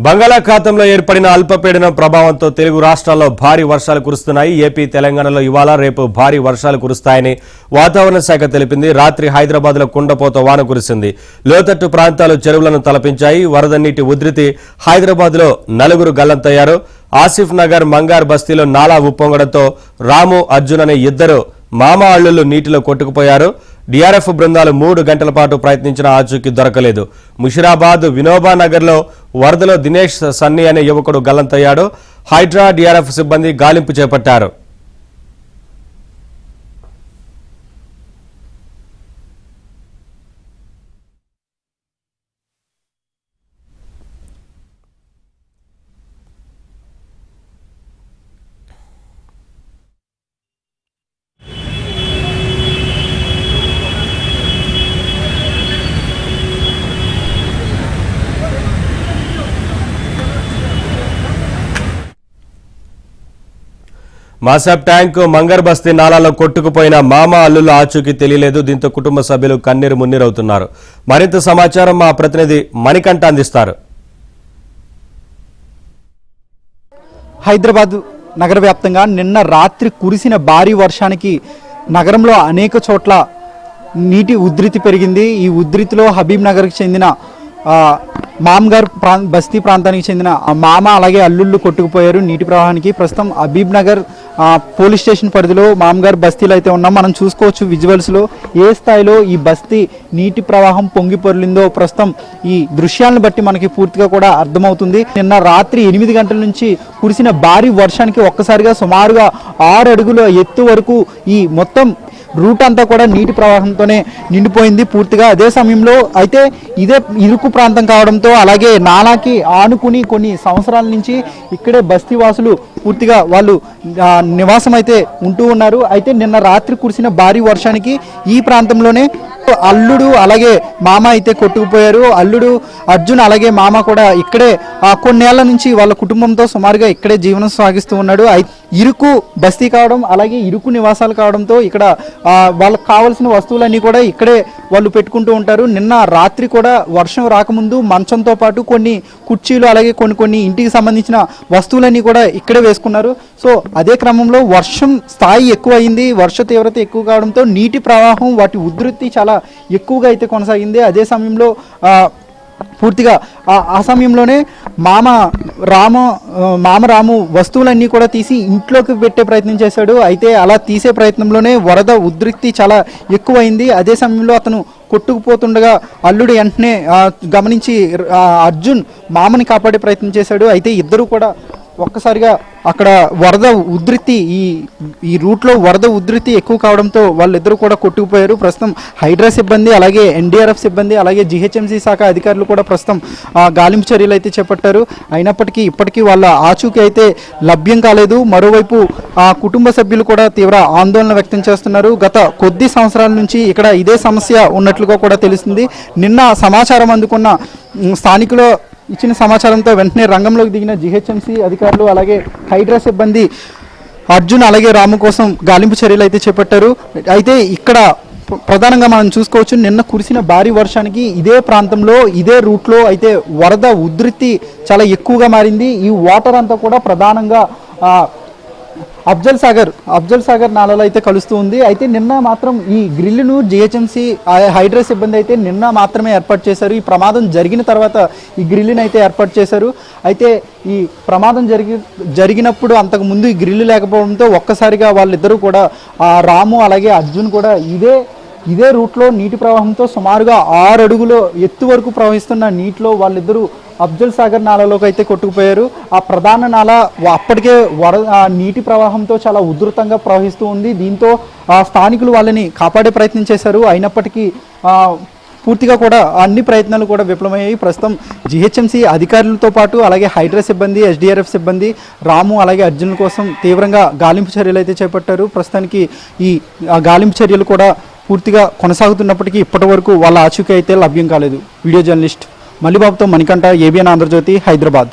బంగాళాఖాతంలో ఏర్పడిన అల్పపీడనం ప్రభావంతో తెలుగు రాష్ట్రాల్లో భారీ వర్షాలు కురుస్తున్నాయి. ఏపీ, తెలంగాణలో ఇవాళ రేపు భారీ వర్షాలు కురుస్తాయని వాతావరణ శాఖ తెలిపింది. రాత్రి హైదరాబాద్లో కుండపోత వాన కురిసింది. లోతట్టు ప్రాంతాలు చెరువులను తలపించాయి. వరద నీటి ఉధృతి హైదరాబాద్లో 4 గల్లంతయ్యారు. ఆసిఫ్ నగర్, మంగార్ బస్తీలో నాలా ఉప్పొంగడంతో రాము, అర్జున్ అనే 2 మామ అల్లుళ్లు నీటిలో కొట్టుకుపోయారు. డిఆర్ఎఫ్ బృందాలు 3 గంటల పాటు ప్రయత్నించిన ఆచూకీ దొరకలేదు. ముషిరాబాద్, వినోబా నగర్లో వరదలో దినేష్ సన్నీ అనే యువకుడు గల్లంతయ్యాడు. హైడ్రా, డిఆర్ఎఫ్ సిబ్బంది గాలింపు చేపట్టారు. మాసాబ్ ట్యాంక్, మంగర్ బస్తీ నాలాలో కొట్టుకుపోయిన మామ అల్లుల ఆచూకీ తెలియలేదు. దీంతో కుటుంబ సభ్యులు కన్నీరు మున్నీరవుతున్నారు. మరింత సమాచారం మా ప్రతినిధి మణికంఠ అందిస్తారు. హైదరాబాద్ నగర వ్యాప్తంగా నిన్న రాత్రి కురిసిన భారీ వర్షానికి నగరంలో అనేక చోట్ల నీటి ఉధృతి పెరిగింది. ఈ ఉధృతిలో హబీబ్ నగర్కి చెందిన మామ్గార్ బస్తీ ప్రాంతానికి చెందిన మామ అలాగే అల్లుళ్ళు కొట్టుకుపోయారు నీటి ప్రవాహానికి. ప్రస్తుతం హబీబ్ నగర్ పోలీస్ స్టేషన్ పరిధిలో మామ్గార్ బస్తీలో అయితే ఉన్నాం. మనం చూసుకోవచ్చు విజువల్స్లో ఏ స్థాయిలో ఈ బస్తీ నీటి ప్రవాహం పొంగి పొర్లిందో ప్రస్తుతం ఈ దృశ్యాలను బట్టి మనకి పూర్తిగా కూడా అర్థమవుతుంది. నిన్న రాత్రి 8 గంటల నుంచి కురిసిన భారీ వర్షానికి ఒక్కసారిగా సుమారుగా 6 అడుగుల ఎత్తు వరకు ఈ మొత్తం రూట్ అంతా కూడా నీటి ప్రవాహంతోనే నిండిపోయింది పూర్తిగా. అదే సమయంలో అయితే ఇదే ఇరుకు ప్రాంతం కావడంతో అలాగే నాలాకి ఆనుకుని కొన్ని సంవత్సరాల నుంచి ఇక్కడే బస్తీ వాసులు పూర్తిగా వాళ్ళు నివాసం అయితే ఉంటూ ఉన్నారు. అయితే నిన్న రాత్రి కురిసిన భారీ వర్షానికి ఈ ప్రాంతంలోనే అల్లుడు అలాగే మామ అయితే కొట్టుకుపోయారు. అల్లుడు అర్జున్ అలాగే మామ కూడా ఇక్కడే కొన్నేళ్ల నుంచి వాళ్ళ కుటుంబంతో సుమారుగా ఇక్కడే జీవనం సాగిస్తూ ఉన్నాడు. ఇరుకు బస్తీ కావడం అలాగే ఇరుకు నివాసాలు కావడంతో ఇక్కడ వాళ్ళకి కావాల్సిన వస్తువులన్నీ కూడా ఇక్కడే వాళ్ళు పెట్టుకుంటూ ఉంటారు. నిన్న రాత్రి కూడా వర్షం రాకముందు మంచంతో పాటు కొన్ని కుర్చీలు అలాగే కొన్ని ఇంటికి సంబంధించిన వస్తువులన్నీ కూడా ఇక్కడే వేసుకున్నారు. సో అదే క్రమంలో వర్షం స్థాయి ఎక్కువ అయింది, వర్ష తీవ్రత ఎక్కువ కావడంతో నీటి ప్రవాహం వాటి ఉధృతి చాలా ఎక్కువగా అయితే కొనసాగింది. అదే సమయంలో పూర్తిగా ఆ సమయంలోనే మామ రాము వస్తువులన్నీ కూడా తీసి ఇంట్లోకి పెట్టే ప్రయత్నం చేశాడు. అయితే అలా తీసే ప్రయత్నంలోనే వరద ఉధృతి చాలా ఎక్కువైంది. అదే సమయంలో అతను కొట్టుకుపోతుండగా అల్లుడు వెంటనే గమనించి అర్జున్ మామని కాపాడే ప్రయత్నం చేశాడు. అయితే ఇద్దరు కూడా ఒక్కసారిగా అక్కడ వరద ఉధృతి ఈ రూట్లో వరద ఉధృతి ఎక్కువ కావడంతో వాళ్ళిద్దరూ కూడా కొట్టుకుపోయారు. ప్రస్తుతం హైడ్రా సిబ్బంది అలాగే ఎన్డీఆర్ఎఫ్ సిబ్బంది అలాగే జీహెచ్ఎంసీ శాఖ అధికారులు కూడా ప్రస్తుతం గాలింపు చర్యలు అయితే చేపట్టారు. అయినప్పటికీ ఇప్పటికీ వాళ్ళ ఆచూకీ అయితే లభ్యం కాలేదు. మరోవైపు కుటుంబ సభ్యులు కూడా తీవ్ర ఆందోళన వ్యక్తం చేస్తున్నారు. గత కొద్ది సంవత్సరాల నుంచి ఇక్కడ ఇదే సమస్య ఉన్నట్లుగా కూడా తెలుస్తుంది. నిన్న సమాచారం అందుకున్న స్థానికులు ఇచ్చిన సమాచారంతో వెంటనే రంగంలోకి దిగిన జీహెచ్ఎంసీ అధికారులు అలాగే హైడ్రా సిబ్బంది అర్జున్ అలాగే రాము కోసం గాలింపు చర్యలు అయితే చేపట్టారు. అయితే ఇక్కడ ప్రధానంగా మనం చూసుకోవచ్చు నిన్న కురిసిన భారీ వర్షానికి ఇదే ప్రాంతంలో ఇదే రూట్లో అయితే వరద ఉధృతి చాలా ఎక్కువగా మారింది. ఈ వాటర్ అంతా కూడా ప్రధానంగా అఫ్జల్ సాగర్ నాలలో అయితే కలుస్తూ ఉంది. అయితే నిన్న మాత్రం ఈ గ్రిల్ను జిహెచ్ఎంసీ హైడ్రా సిబ్బంది అయితే నిన్న మాత్రమే ఏర్పాటు చేశారు. ఈ ప్రమాదం జరిగిన తర్వాత ఈ గ్రిల్ని అయితే ఏర్పాటు చేశారు. అయితే ఈ ప్రమాదం జరిగినప్పుడు అంతకు ముందు ఈ గ్రిల్ లేకపోవడంతో ఒక్కసారిగా వాళ్ళిద్దరూ కూడా రాము అలాగే అర్జున్ కూడా ఇదే రూట్లో నీటి ప్రవాహంతో సుమారుగా 6 అడుగుల ఎత్తు వరకు ప్రవహిస్తున్న నీటిలో వాళ్ళిద్దరూ అఫ్జల్ సాగర్ నాలలోకి అయితే కొట్టుకుపోయారు. ఆ ప్రధాన నాల అప్పటికే నీటి ప్రవాహంతో చాలా ఉధృతంగా ప్రవహిస్తూ ఉంది. దీంతో స్థానికులు వాళ్ళని కాపాడే ప్రయత్నం చేశారు. అయినప్పటికీ పూర్తిగా కూడా అన్ని ప్రయత్నాలు కూడా విఫలమయ్యాయి. ప్రస్తుతం జీహెచ్ఎంసీ అధికారులతో పాటు అలాగే హైడ్రా సిబ్బంది, ఎస్డీఆర్ఎఫ్ సిబ్బంది రాము అలాగే అర్జున్ కోసం తీవ్రంగా గాలింపు చర్యలు అయితే చేపట్టారు. ప్రస్తుతానికి ఈ గాలింపు చర్యలు కూడా పూర్తిగా కొనసాగుతున్నప్పటికీ ఇప్పటి వరకు వాళ్ళ ఆచూకీ అయితే లభ్యం కాలేదు. వీడియో జర్నలిస్ట్ మల్లిబాబుతో మణికంఠ, ఏబిఎన్ ఆంధ్రజ్యోతి, హైదరాబాద్.